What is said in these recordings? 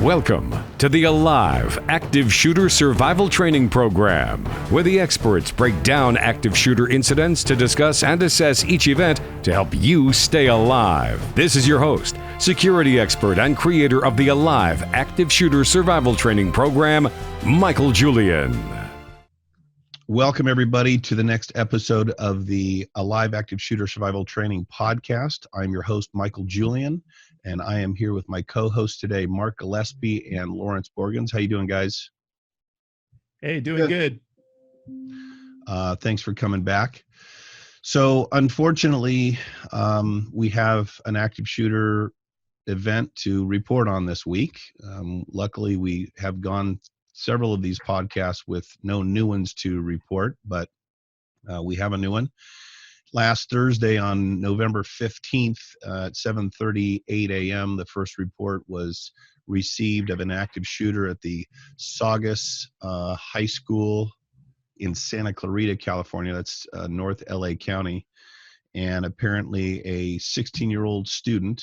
Welcome to the Alive Active Shooter Survival Training Program, where the experts break down active shooter incidents to discuss and assess each event to help you stay alive. This is your host, security expert and creator of the Alive Active Shooter Survival Training Program, Michael Julian. Welcome, everybody, to the next episode of the Alive Active Shooter Survival Training Podcast. I'm your host, Michael Julian, and I am here with my co-hosts today, Mark Gillespie and Lawrence Borgens. How you doing, guys? Hey, doing good. Thanks for coming back. So, unfortunately, we have an active shooter event to report on this week. Luckily, we have gone several of these podcasts with no new ones to report, but we have a new one. Last Thursday on November 15th at 7:38 a.m., the first report was received of an active shooter at the Saugus High School in Santa Clarita, California. That's North LA County. And apparently a 16-year-old student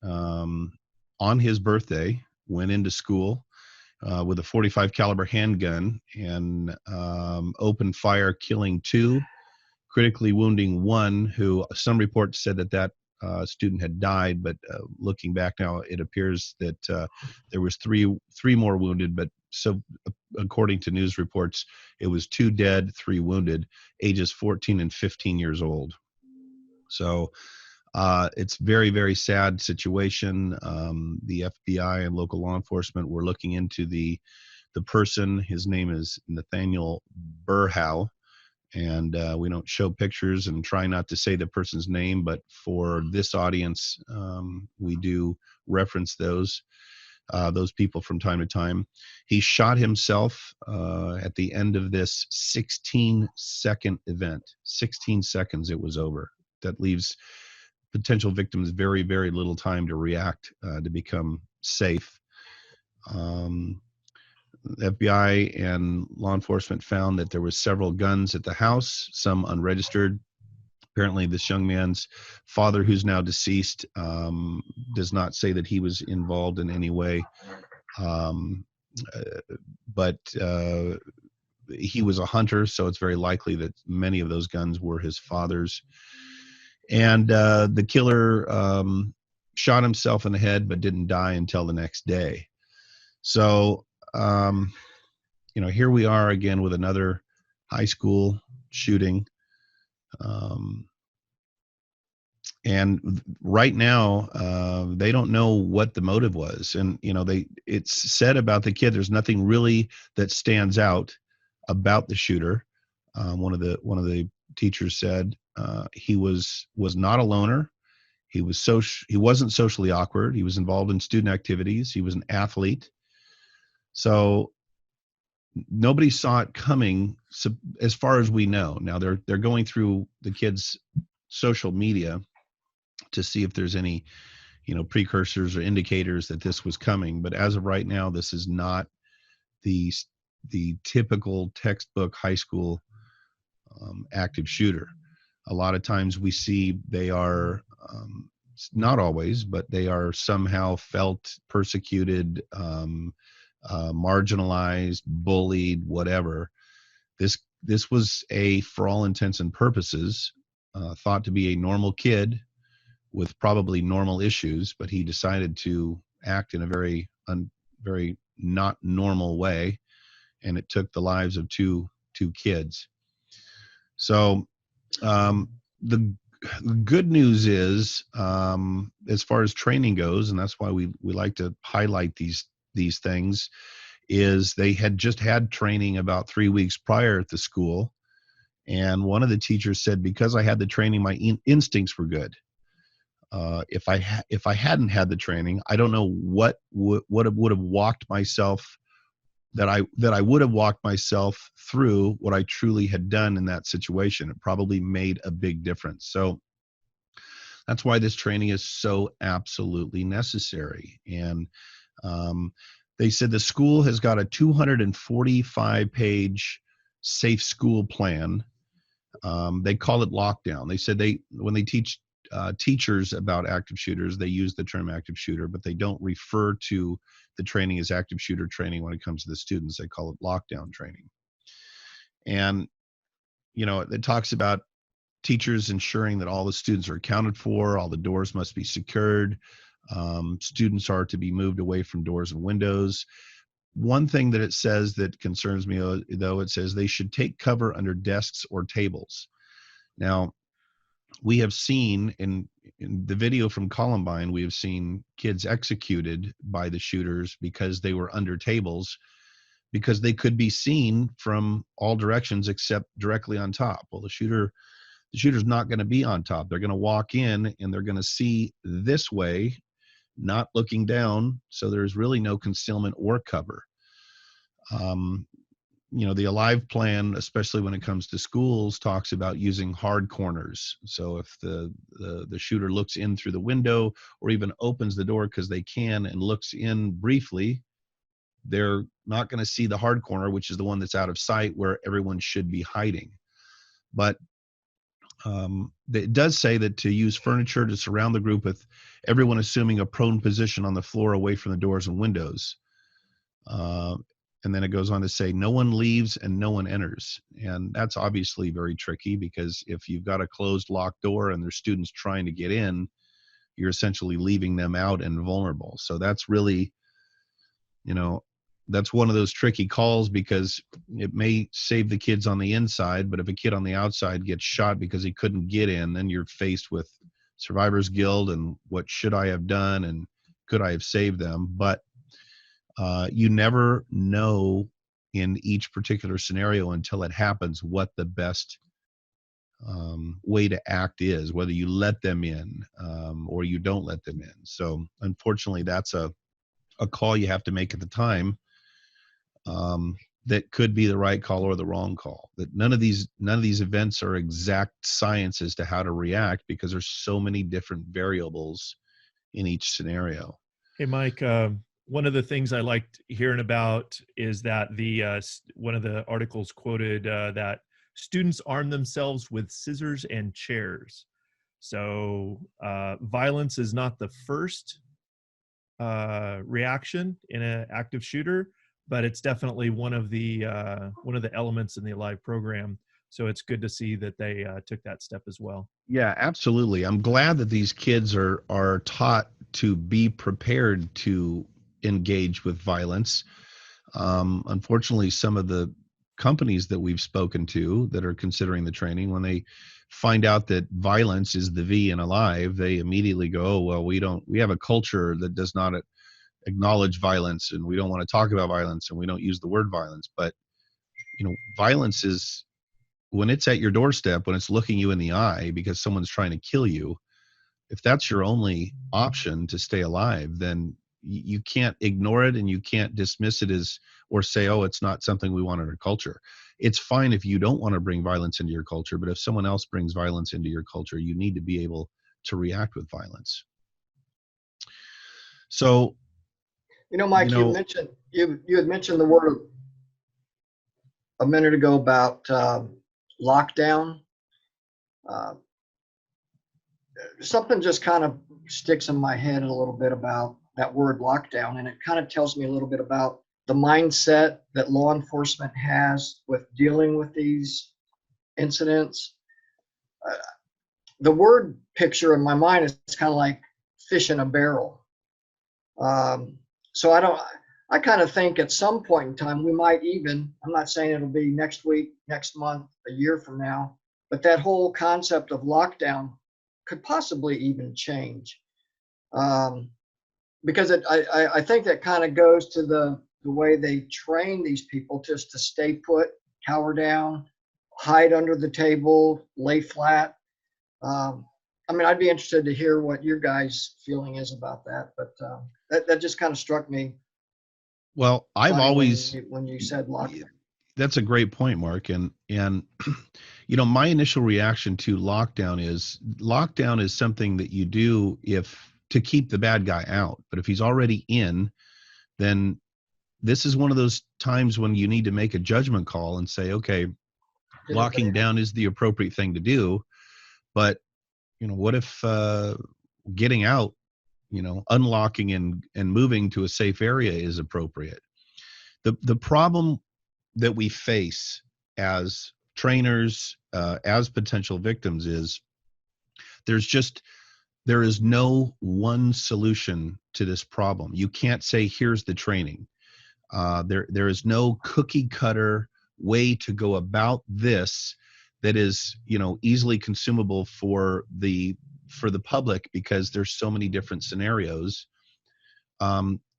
on his birthday went into school with a .45 caliber handgun and opened fire, killing 2, critically wounding 1, who some reports said that student had died, but looking back now, it appears that there was three more wounded, but so according to news reports, it was 2 dead, 3 wounded, ages 14 and 15 years old. So it's very, very sad situation. The FBI and local law enforcement were looking into the person. His name is Nathaniel Berhow, and we don't show pictures and try not to say the person's name, but for this audience, we do reference those people from time to time. He shot himself at the end of this 16-second event. 16 seconds, it was over. That leaves potential victims very, very little time to react, to become safe. The FBI and law enforcement found that there was several guns at the house, some unregistered. Apparently this young man's father, who's now deceased, does not say that he was involved in any way. But he was a hunter, so it's very likely that many of those guns were his father's. And the killer shot himself in the head, but didn't die until the next day. So, here we are again with another high school shooting. And right now, they don't know what the motive was. And, it's said about the kid, there's nothing really that stands out about the shooter. One of the teachers said he was not a loner. He wasn't socially awkward. He was involved in student activities. He was an athlete. So nobody saw it coming, as far as we know. Now they're going through the kids' social media to see if there's any, precursors or indicators that this was coming. But as of right now, this is not the typical textbook high school active shooter. A lot of times we see they are, not always, but they are somehow felt persecuted, marginalized, bullied, whatever. This was for all intents and purposes, thought to be a normal kid with probably normal issues, but he decided to act in a very not normal way, and it took the lives of two kids. So the good news is, as far as training goes, and that's why we like to highlight these things, is they had just had training about 3 weeks prior at the school, and one of the teachers said, because I had the training, my instincts were good. If I hadn't had the training, I don't know what would have walked myself, that I would have walked myself through what I truly had done in that situation. It probably made a big difference. So that's why this training is so absolutely necessary. And they said the school has got a 245-page safe school plan. They call it lockdown. They said when they teach teachers about active shooters, they use the term active shooter, but they don't refer to the training is active shooter training when it comes to the students. They call it lockdown training. And, it talks about teachers ensuring that all the students are accounted for, all the doors must be secured, students are to be moved away from doors and windows. One thing that it says that concerns me, though, it says they should take cover under desks or tables. Now, we have seen in the video from Columbine, we have seen kids executed by the shooters because they were under tables, because they could be seen from all directions except directly on top. Well, the shooter's not going to be on top. They're going to walk in and they're going to see this way, not looking down. So there's really no concealment or cover. The Alive plan, especially when it comes to schools, talks about using hard corners. So if the shooter looks in through the window or even opens the door because they can and looks in briefly, they're not going to see the hard corner, which is the one that's out of sight where everyone should be hiding. But it does say that to use furniture to surround the group with everyone assuming a prone position on the floor away from the doors and windows. And then it goes on to say no one leaves and no one enters. And that's obviously very tricky, because if you've got a closed locked door and there's students trying to get in, you're essentially leaving them out and vulnerable. So that's really, that's one of those tricky calls, because it may save the kids on the inside, but if a kid on the outside gets shot because he couldn't get in, then you're faced with survivor's guilt and what should I have done and could I have saved them? But you never know in each particular scenario until it happens what the best way to act is, whether you let them in or you don't let them in. So unfortunately, that's a call you have to make at the time. That could be the right call or the wrong call. That none of these events are exact science as to how to react, because there's so many different variables in each scenario. Hey, Mike, one of the things I liked hearing about is that one of the articles quoted that students arm themselves with scissors and chairs. So violence is not the first reaction in an active shooter, but it's definitely one of the elements in the Alive program. So it's good to see that they took that step as well. Yeah, absolutely. I'm glad that these kids are taught to be prepared to engage with violence. Unfortunately, some of the companies that we've spoken to that are considering the training, when they find out that violence is the V in Alive, they immediately go, oh, well, we have a culture that does not acknowledge violence, and we don't want to talk about violence, and we don't use the word violence. But violence is when it's at your doorstep, when it's looking you in the eye because someone's trying to kill you. If that's your only option to stay alive, then you can't ignore it, and you can't dismiss it as, or say, oh, it's not something we want in our culture. It's fine if you don't want to bring violence into your culture, but if someone else brings violence into your culture, you need to be able to react with violence. So, Mike, you had mentioned the word a minute ago about lockdown. Something just kind of sticks in my head a little bit about that word lockdown, and it kind of tells me a little bit about the mindset that law enforcement has with dealing with these incidents. The word picture in my mind is kind of like fish in a barrel. So I kind of think at some point in time, we might even, I'm not saying it'll be next week, next month, a year from now, but that whole concept of lockdown could possibly even change. Because I think that kind of goes to the way they train these people just to stay put, cower down, hide under the table, lay flat. I'd be interested to hear what your guys' feeling is about that, but that just kind of struck me. Well, I've always, when you said lockdown. That's a great point, Mark. And my initial reaction to lockdown is something that you do to keep the bad guy out. But if he's already in, then this is one of those times when you need to make a judgment call and say, okay, locking down is the appropriate thing to do. But what if getting out unlocking and moving to a safe area is appropriate. The problem that we face as trainers, as potential victims, is there is no one solution to this problem. You can't say, here's the training. There is no cookie cutter way to go about this that is, easily consumable for the public, because there's so many different scenarios.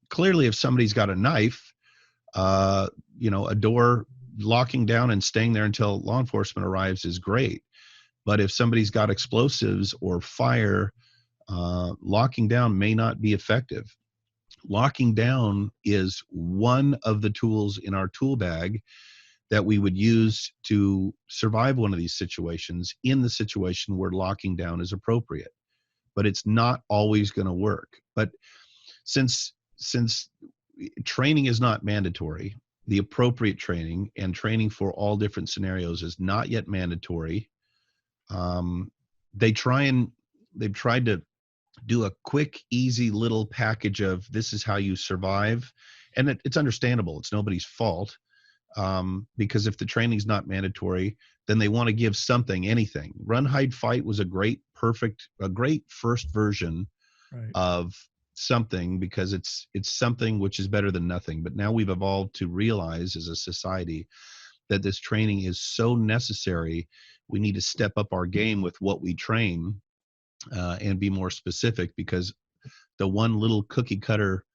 Clearly, if somebody's got a knife, a door locking down and staying there until law enforcement arrives is great. But if somebody's got explosives or fire, locking down may not be effective. Locking down is one of the tools in our tool bag that we would use to survive one of these situations, in the situation where locking down is appropriate. But it's not always going to work. But since training is not mandatory, the appropriate training and training for all different scenarios is not yet mandatory. They've tried to do a quick, easy little package of, this is how you survive. And it's understandable. It's nobody's fault. Because if the training's not mandatory, then they want to give something, anything. Run, hide, fight was a great first version of something, because it's something which is better than nothing. But now we've evolved to realize as a society that this training is so necessary. We need to step up our game with what we train, and be more specific, because the one little cookie cutter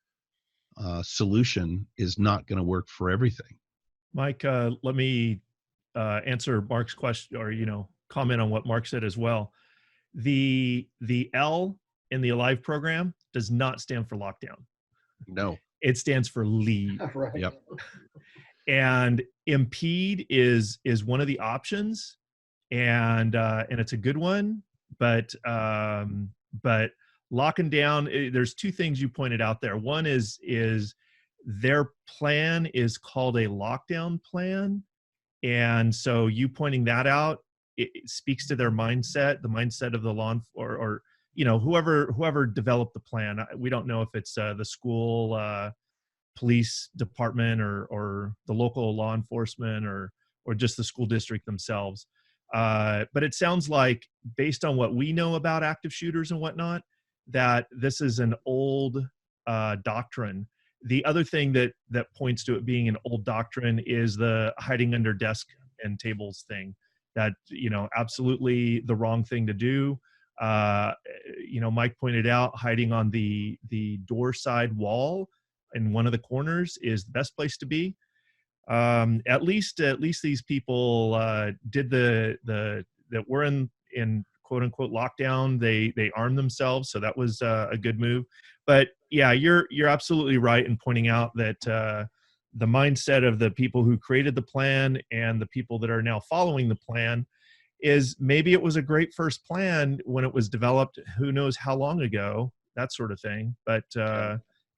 solution is not going to work for everything. Mike, let me answer Mark's question, or comment on what Mark said as well. The L in the ALIVE program does not stand for lockdown. No, it stands for leave. Right. Yep. And impede is one of the options, and it's a good one. But locking down, there's two things you pointed out there. One is their plan is called a lockdown plan. And so you pointing that out, it speaks to their mindset, the mindset of the law or whoever developed the plan. We don't know if it's the school police department or the local law enforcement or just the school district themselves. But it sounds like, based on what we know about active shooters and whatnot, that this is an old doctrine. The other thing that points to it being an old doctrine is the hiding under desk and tables thing. That, absolutely the wrong thing to do. Mike pointed out, hiding on the door side wall in one of the corners is the best place to be. At least these people did that were in quote unquote lockdown. They armed themselves, so that was a good move. But yeah, you're absolutely right in pointing out that the mindset of the people who created the plan and the people that are now following the plan is, maybe it was a great first plan when it was developed, who knows how long ago, that sort of thing. But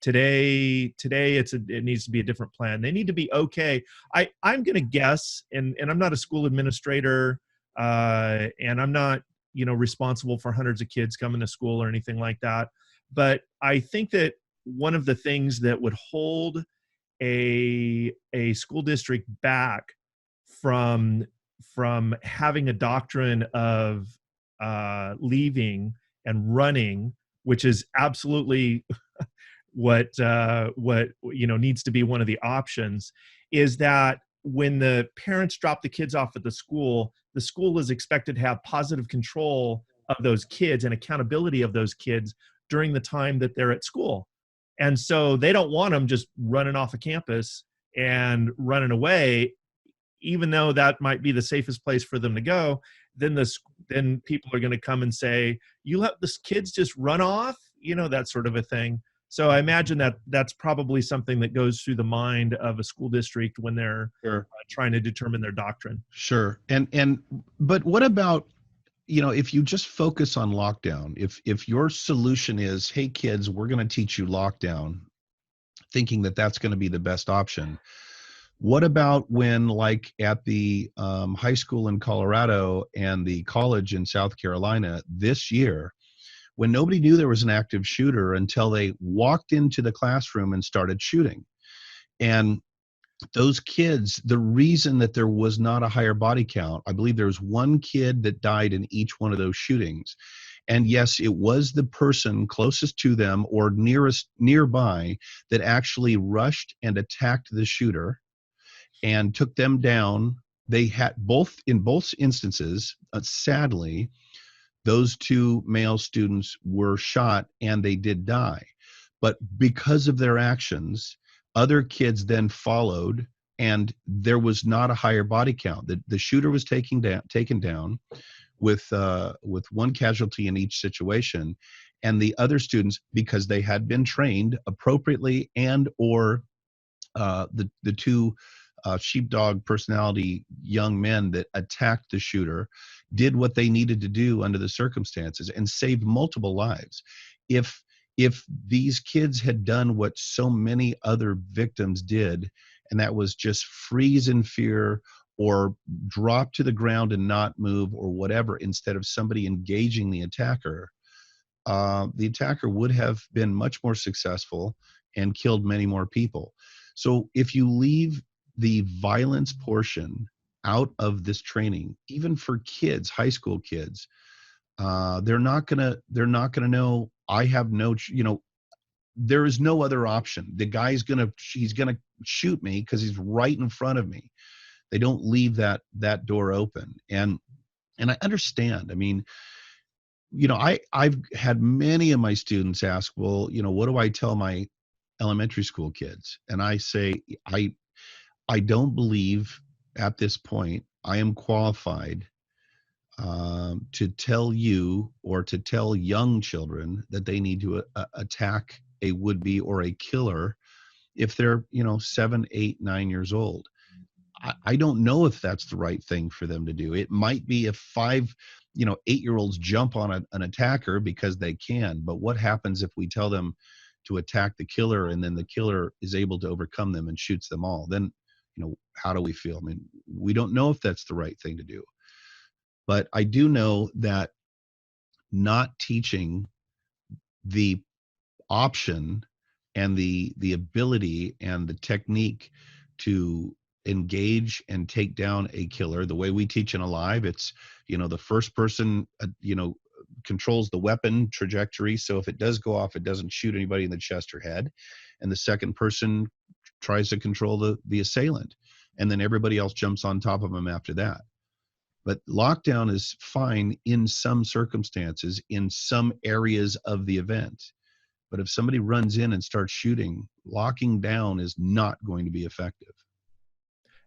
today it needs to be a different plan. They need to be okay. I'm going to guess, and I'm not a school administrator, and I'm not responsible for hundreds of kids coming to school or anything like that. But I think that one of the things that would hold a school district back from having a doctrine of leaving and running, which is absolutely what needs to be one of the options, is that when the parents drop the kids off at the school is expected to have positive control of those kids and accountability of those kids during the time that they're at school. And so they don't want them just running off of campus and running away, even though that might be the safest place for them to go. Then people are going to come and say, you let the kids just run off, that sort of a thing. So I imagine that that's probably something that goes through the mind of a school district when they're trying to determine their doctrine. Sure. But what about, if you just focus on lockdown, if your solution is, hey kids, we're going to teach you lockdown, thinking that that's going to be the best option. What about when, like at the high school in Colorado and the college in South Carolina this year, when nobody knew there was an active shooter until they walked into the classroom and started shooting. And those kids, the reason that there was not a higher body count, I believe there was one kid that died in each one of those shootings. And yes, it was the person closest to them or nearby that actually rushed and attacked the shooter and took them down. They had in both instances, sadly, those two male students were shot and they did die. But because of their actions, other kids then followed, and there was not a higher body count. The shooter was taken down with one casualty in each situation, and the other students, because they had been trained appropriately, and or the two sheepdog personality young men that attacked the shooter did what they needed to do under the circumstances and saved multiple lives. If these kids had done what so many other victims did, and that was just freeze in fear or drop to the ground and not move or whatever, instead of somebody engaging the attacker would have been much more successful and killed many more people. So if you leave the violence portion out of this training, even for kids, high school kids, they're not gonna know. I have no, there is no other option. The guy's he's gonna shoot me because he's right in front of me. They don't leave that door open, and I understand. I mean, I've had many of my students ask, well, what do I tell my elementary school kids? And I say, I don't believe at this point I am qualified to tell you or to tell young children that they need to attack a would-be or a killer if they're 7, 8, 9 years old. I don't know if that's the right thing for them to do. It might be if 5, 8-year-olds jump on an attacker because they can, but what happens if we tell them to attack the killer and then the killer is able to overcome them and shoots them all? Then how do we feel? I mean, we don't know if that's the right thing to do. But I do know that not teaching the option and the ability and the technique to engage and take down a killer the way we teach in Alive, it's the first person controls the weapon trajectory, so if it does go off, it doesn't shoot anybody in the chest or head, and the second person tries to control the assailant, and then everybody else jumps on top of them after that. But lockdown is fine in some circumstances, in some areas of the event. But if somebody runs in and starts shooting, locking down is not going to be effective.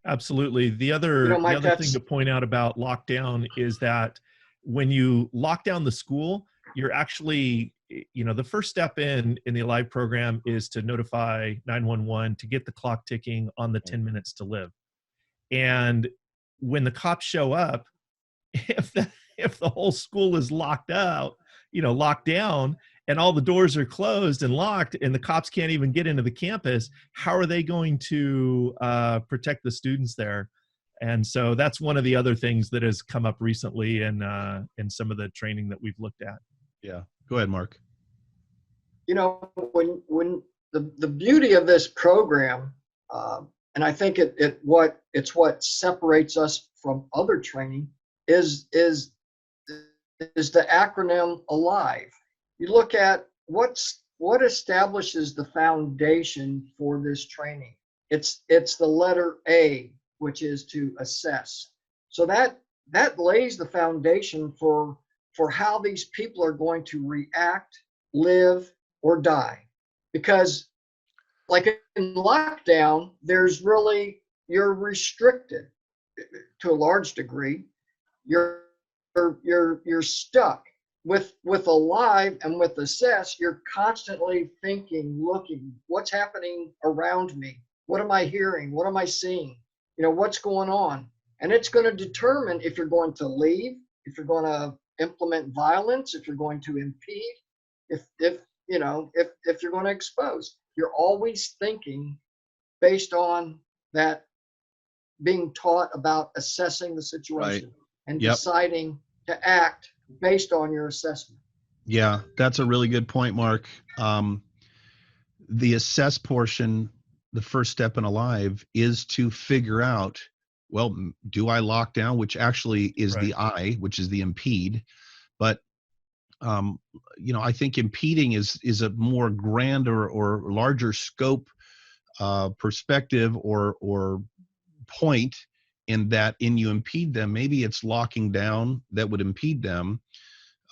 Absolutely. The other thing to point out about lockdown is that when you lock down the school, you're actually, the first step in the Alive program is to notify 911 to get the clock ticking on the 10 minutes to live. And when the cops show up, if the whole school is locked down, and all the doors are closed and locked, and the cops can't even get into the campus, how are they going to protect the students there? And so that's one of the other things that has come up recently in some of the training that we've looked at. Yeah, go ahead, Mark. When the beauty of this program, and I think it's what separates us from other training is the acronym ALIVE. You look at what establishes the foundation for this training. It's the letter A, which is to assess. So that lays the foundation for how these people are going to react, live, or die. Because like in lockdown, you're restricted to a large degree. You're stuck. With Alive and with Assess, you're constantly thinking, looking, what's happening around me? What am I hearing? What am I seeing? What's going on? And it's going to determine if you're going to leave, if you're going to implement violence, if you're going to impede, if you're going to expose. You're always thinking based on that, being taught about assessing the situation and deciding to act based on your assessment. Yeah, that's a really good point, Mark. Um, the assess portion, the first step in Alive is to figure out, well, do I lock down, which actually is Right. the I, which is the impede. But um, I think impeding is a more grander or larger scope perspective or point, in that in you impede them, maybe it's locking down that would impede them,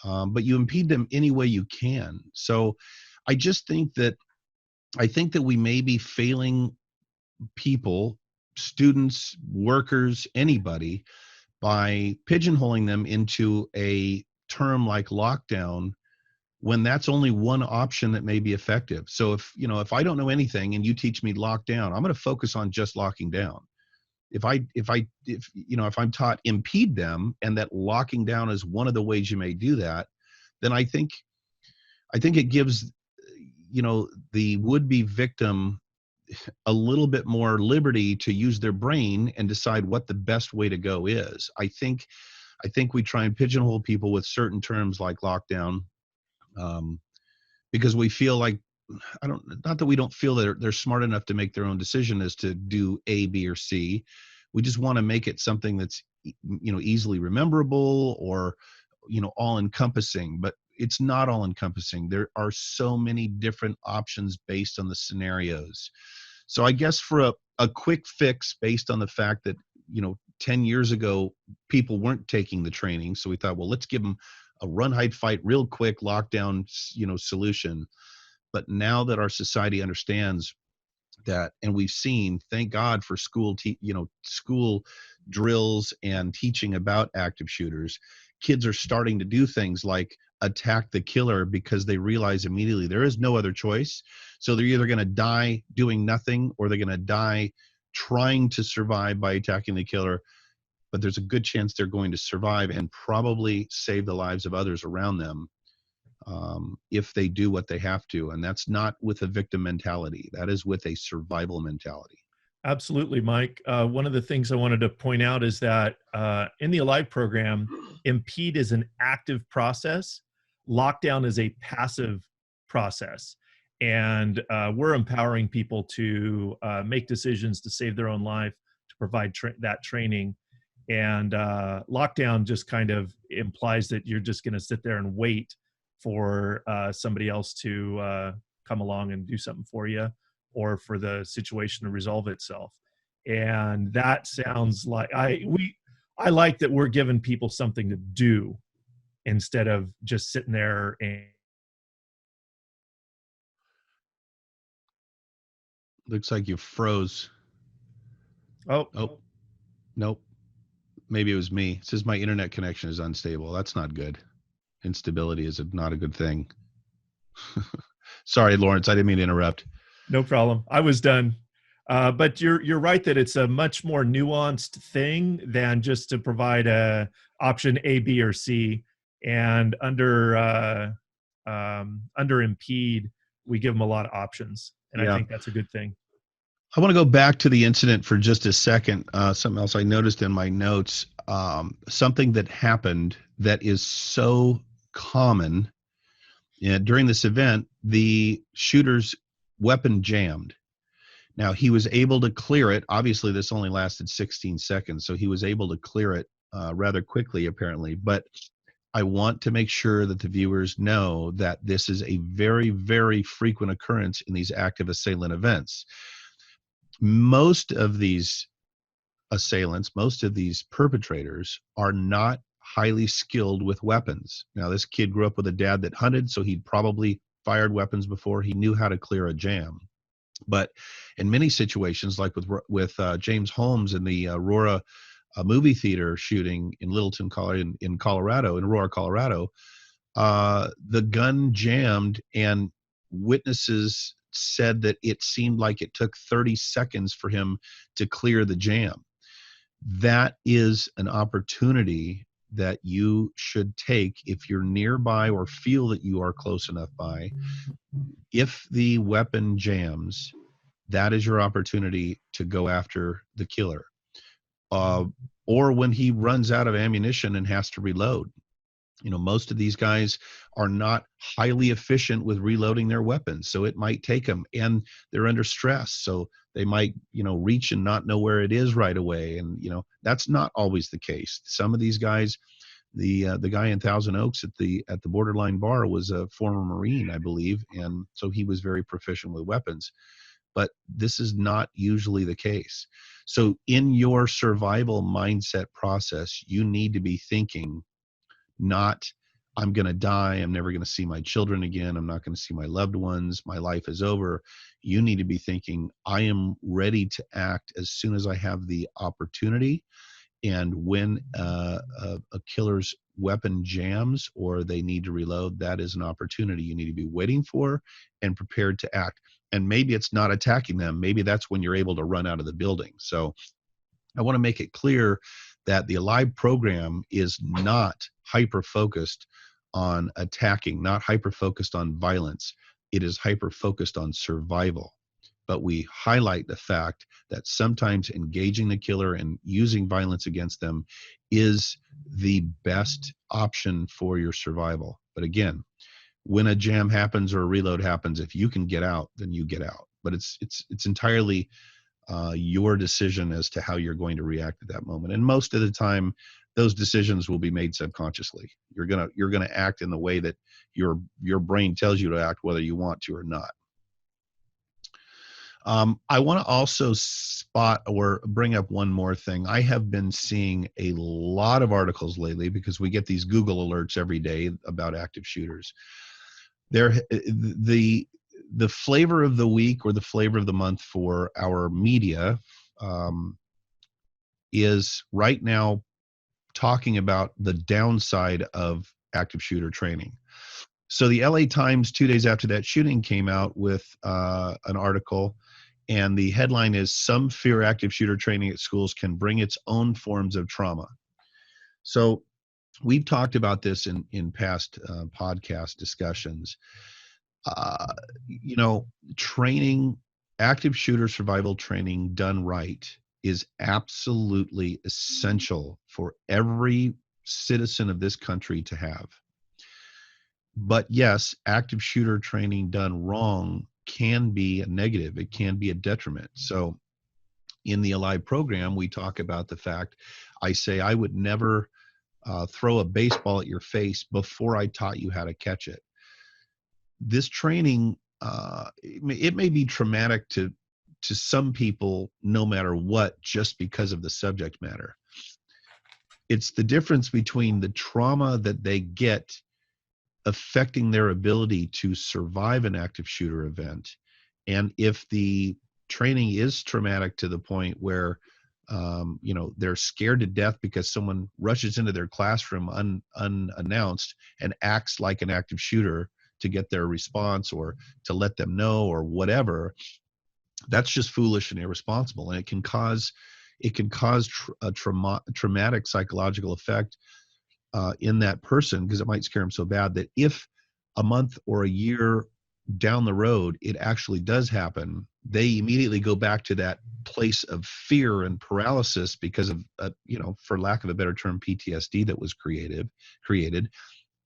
but you impede them any way you can. So I just think that we may be failing people, students, workers, anybody, by pigeonholing them into a term like lockdown, when that's only one option that may be effective. So if I don't know anything and you teach me lockdown, I'm going to focus on just locking down. If I'm taught impede them, and that locking down is one of the ways you may do that, then I think it gives the would-be victim a little bit more liberty to use their brain and decide what the best way to go is. I think we try and pigeonhole people with certain terms like lockdown, um, because we feel like, not that we don't feel that they're smart enough to make their own decision as to do A, B, or C. We just want to make it something that's easily rememberable, or all encompassing. But it's not all encompassing. There are so many different options based on the scenarios. So I guess for a quick fix, based on the fact that 10 years ago people weren't taking the training, so we thought, well, let's give them a run, hide, fight, real quick lockdown solution. But now that our society understands that, and we've seen, thank God for school drills and teaching about active shooters, kids are starting to do things like attack the killer, because they realize immediately there is no other choice. So they're either going to die doing nothing, or they're going to die trying to survive by attacking the killer. But there's a good chance they're going to survive and probably save the lives of others around them, if they do what they have to. And that's not with a victim mentality. That is with a survival mentality. Absolutely, Mike. One of the things I wanted to point out is that in the Alive program, impede is an active process. Lockdown is a passive process. And we're empowering people to make decisions to save their own life, to provide that training. And lockdown just kind of implies that you're just going to sit there and wait for somebody else to come along and do something for you, or for the situation to resolve itself. And that sounds like I like that we're giving people something to do instead of just sitting there and Looks like you froze. oh, Oh, nope. Maybe it was me. It says my internet connection is unstable. That's not good. Instability is not a good thing. Sorry, Lawrence, I didn't mean to interrupt. no problem. I was done. But you're right that it's a much more nuanced thing than just to provide a option A, B, or C. And under impede, we give them a lot of options, and I Yeah. think that's a good thing. I want to go back to the incident for just a second. Something else I noticed in my notes, something that happened that is so common. During this event, the shooter's weapon jammed. Now, he was able to clear it. Obviously, this only lasted 16 seconds, so he was able to clear it rather quickly, apparently. But I want to make sure that the viewers know that this is a very, very frequent occurrence in these active assailant events. Most of these assailants, most of these perpetrators, are not highly skilled with weapons. Now, this kid grew up with a dad that hunted, so he'd probably fired weapons before. He knew how to clear a jam. But in many situations, like with James Holmes in the Aurora movie theater shooting in Littleton, in Aurora, Colorado, the gun jammed, and witnesses said that it seemed like it took 30 seconds for him to clear the jam. That is an opportunity that you should take if you're nearby or feel that you are close enough by. If the weapon jams, that is your opportunity to go after the killer. Or when he runs out of ammunition and has to reload. Most of these guys are not highly efficient with reloading their weapons, so it might take them, and they're under stress, so they might reach and not know where it is right away, and that's not always the case. Some of these guys, the guy in Thousand Oaks at the Borderline bar was a former Marine, I believe, and so he was very proficient with weapons. But this is not usually the case. So in your survival mindset process, you need to be thinking, not I'm going to die, I'm never going to see my children again, I'm not going to see my loved ones, my life is over. You need to be thinking, I am ready to act as soon as I have the opportunity. And when a killer's weapon jams or they need to reload, that is an opportunity you need to be waiting for and prepared to act. And maybe it's not attacking them. Maybe that's when you're able to run out of the building. So I want to make it clear that the Alive program is not hyper-focused on attacking, not hyper-focused on violence. It is hyper-focused on survival. But we highlight the fact that sometimes engaging the killer and using violence against them is the best option for your survival. But again, when a jam happens or a reload happens, if you can get out, then you get out. But it's entirely your decision as to how you're going to react at that moment. And most of the time, those decisions will be made subconsciously. You're gonna act in the way that your brain tells you to act, whether you want to or not. I want to also spot or bring up one more thing. I have been seeing a lot of articles lately because we get these Google alerts every day about active shooters. The flavor of the week or the flavor of the month for our media is right now talking about the downside of active shooter training. So the LA Times, 2 days after that shooting, came out with an article, and the headline is, "Some fear active shooter training at schools can bring its own forms of trauma." So we've talked about this in past podcast discussions. Training, active shooter survival training done right is absolutely essential for every citizen of this country to have. But yes, active shooter training done wrong can be a negative. It can be a detriment. So in the Alive program, we talk about the fact, I say I would never throw a baseball at your face before I taught you how to catch it. This training, it may be traumatic to some people no matter what, just because of the subject matter. It's the difference between the trauma that they get affecting their ability to survive an active shooter event. And if the training is traumatic to the point where, they're scared to death because someone rushes into their classroom unannounced and acts like an active shooter to get their response or to let them know or whatever, that's just foolish and irresponsible. And it can cause a traumatic psychological effect in that person, because it might scare them so bad that if a month or a year down the road it actually does happen, they immediately go back to that place of fear and paralysis because of for lack of a better term, PTSD that was created,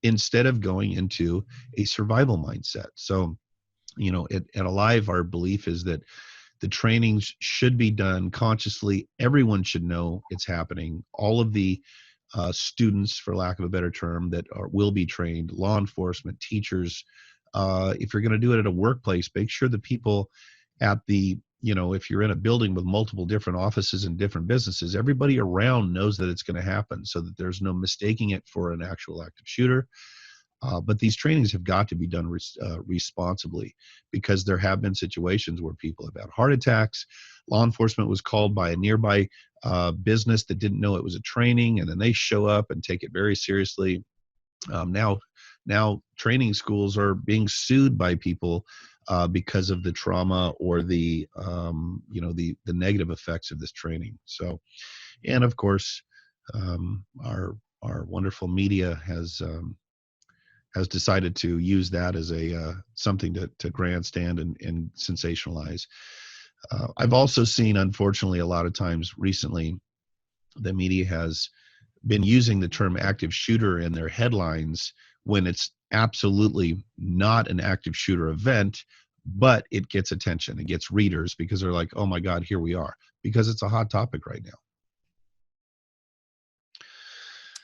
instead of going into a survival mindset. So at Alive, our belief is that the trainings should be done consciously. Everyone should know it's happening. All of the students, for lack of a better term, that will be trained, law enforcement, teachers. If you're going to do it at a workplace, make sure the people at the, if you're in a building with multiple different offices and different businesses, everybody around knows that it's going to happen, so that there's no mistaking it for an actual active shooter. But these trainings have got to be done responsibly, because there have been situations where people have had heart attacks. Law enforcement was called by a nearby business that didn't know it was a training, and then they show up and take it very seriously. Now training schools are being sued by people because of the trauma or the negative effects of this training. So, and of course, our wonderful media has decided to use that as a something to grandstand and sensationalize. I've also seen, unfortunately, a lot of times recently, the media has been using the term active shooter in their headlines when it's absolutely not an active shooter event, but it gets attention. It gets readers because they're like, oh my God, here we are, because it's a hot topic right now.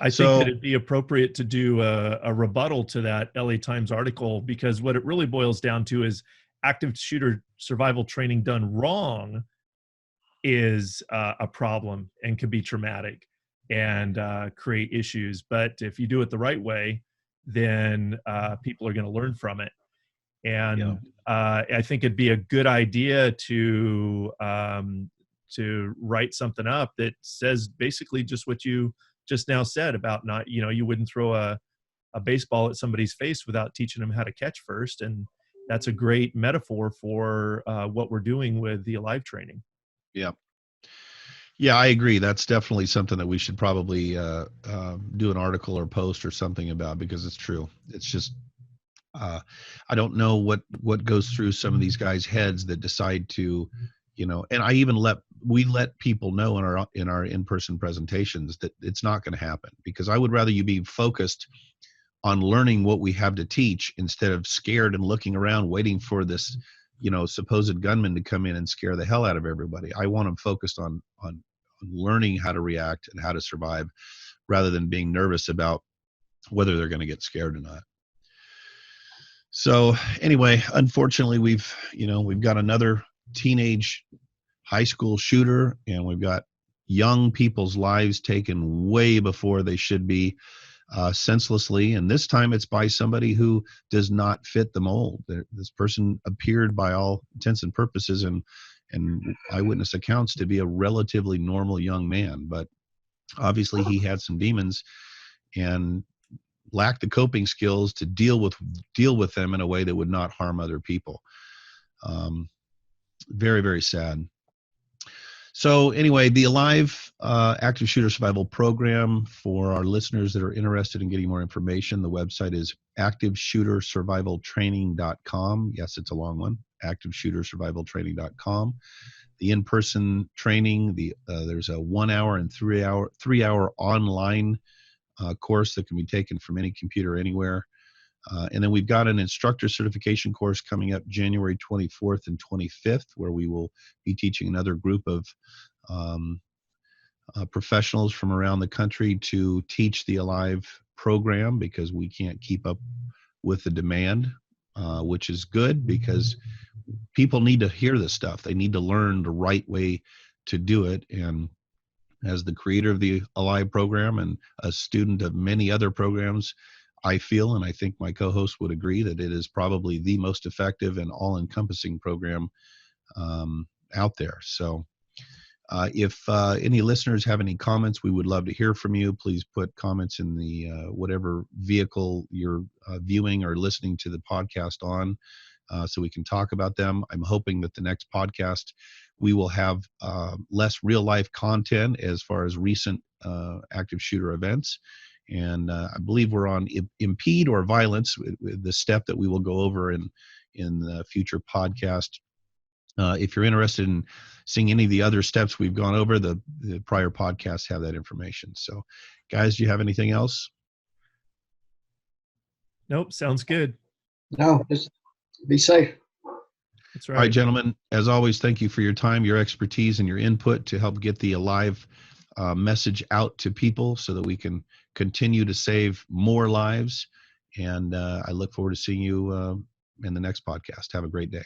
I think that it'd be appropriate to do a rebuttal to that LA Times article, because what it really boils down to is active shooter survival training done wrong is a problem and can be traumatic and create issues. But if you do it the right way, then people are going to learn from it. And I think it'd be a good idea to write something up that says basically just what you just now said about not, you wouldn't throw a baseball at somebody's face without teaching them how to catch first. And that's a great metaphor for what we're doing with the Alive training. Yeah. Yeah, I agree. That's definitely something that we should probably do an article or post or something about, because it's true. It's just, I don't know what goes through some of these guys' heads that decide to, and I even we let people know in our in-person presentations that it's not going to happen, because I would rather you be focused on learning what we have to teach instead of scared and looking around waiting for this, supposed gunman to come in and scare the hell out of everybody. I want them focused on learning how to react and how to survive, rather than being nervous about whether they're going to get scared or not. So anyway, unfortunately, we've got another teenage high school shooter, and we've got young people's lives taken way before they should be, senselessly. And this time it's by somebody who does not fit the mold. This person appeared, by all intents and purposes and eyewitness accounts, to be a relatively normal young man, but obviously he had some demons and lacked the coping skills to deal with them in a way that would not harm other people. Very, very sad. So anyway, the Alive Active Shooter Survival Program, for our listeners that are interested in getting more information, the website is activeshootersurvivaltraining.com. Yes, it's a long one, activeshootersurvivaltraining.com. The in-person training, there's a 1 hour and 3 hour online course that can be taken from any computer anywhere. And then we've got an instructor certification course coming up January 24th and 25th, where we will be teaching another group of professionals from around the country to teach the Alive program, because we can't keep up with the demand, which is good, because people need to hear this stuff. They need to learn the right way to do it. And as the creator of the Alive program and a student of many other programs, I feel, and I think my co-host would agree, that it is probably the most effective and all-encompassing program out there. So if any listeners have any comments, we would love to hear from you. Please put comments in the whatever vehicle you're viewing or listening to the podcast on, so we can talk about them. I'm hoping that the next podcast we will have less real-life content as far as recent active shooter events. And I believe we're on impede or violence, the step that we will go over in the future podcast. If you're interested in seeing any of the other steps we've gone over, the prior podcasts have that information. So, guys, do you have anything else? Nope, sounds good. No, just be safe. That's right. All right, gentlemen, as always, thank you for your time, your expertise, and your input to help get the Alive message out to people so that we can continue to save more lives. And I look forward to seeing you in the next podcast. Have a great day.